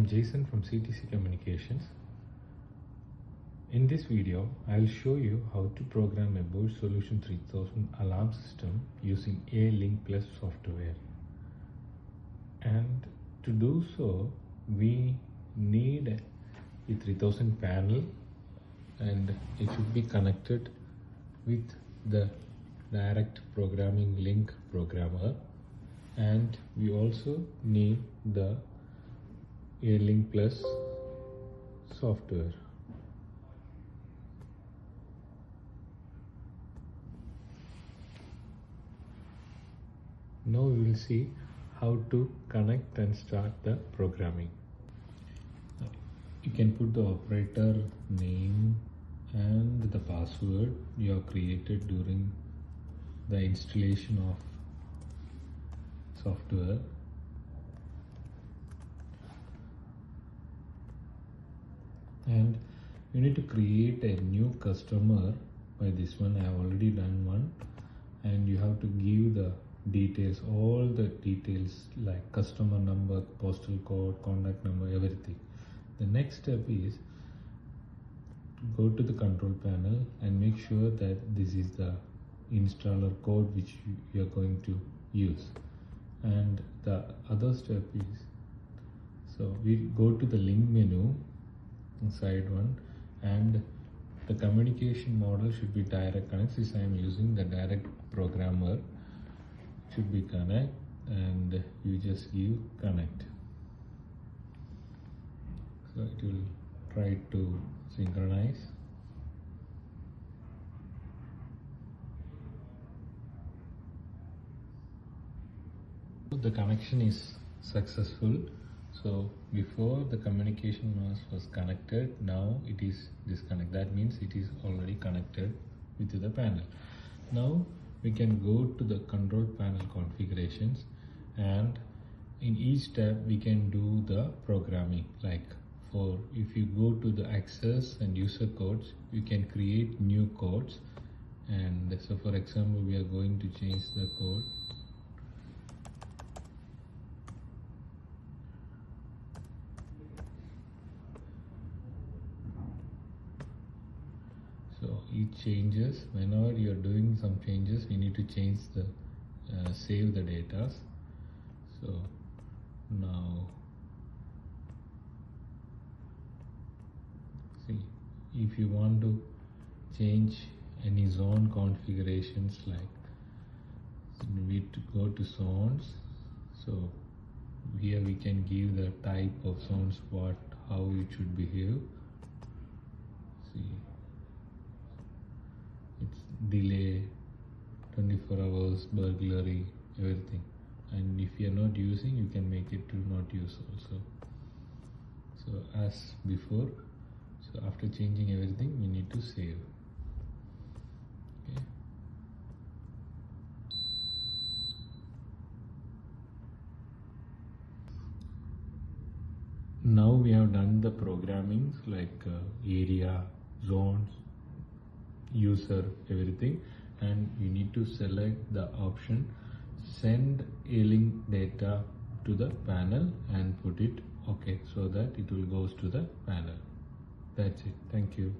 I'm Jason from CTC Communications. In this video, I'll show you how to program a Bosch Solution 3000 alarm system using A-Link Plus software. And to do so, we need a 3000 panel, and it should be connected with the direct programming link programmer, and we also need the A-Link Plus software. Now we will see how to connect and start the programming. You can put the operator name and the password you have created during the installation of software. And you need to create a new customer by this one. I have already done one, and you have to give the details, all the details like customer number, postal code, contact number, everything. The next step is go to the control panel and make sure that this is the installer code which you are going to use. And the other step is, so we go to the link menu inside one, and the communication model should be direct connect. Since I am using the direct programmer, should be connect, and you just give connect. So it will try to synchronize. The connection is successful. So before the communication was connected, now it is disconnected. That means it is already connected with the panel. Now we can go to the control panel configurations, and in each tab we can do the programming. Like if you go to the access and user codes, you can create new codes. And so for example, we are going to change the code. So it changes whenever you are doing some changes. We need to change the save the data. So now see, if you want to change any zone configurations, like we need to go to zones. So here we can give the type of zones, how it should behave. See, it's delay, 24 hours, burglary, everything. And if you are not using, you can make it to not use also. So as before, so after changing everything, we need to save. Okay. Now we have done the programming, like area, zones, user, everything, and you need to select the option send A-Link data to the panel and put it OK, so that it will goes to the panel. That's it. Thank you.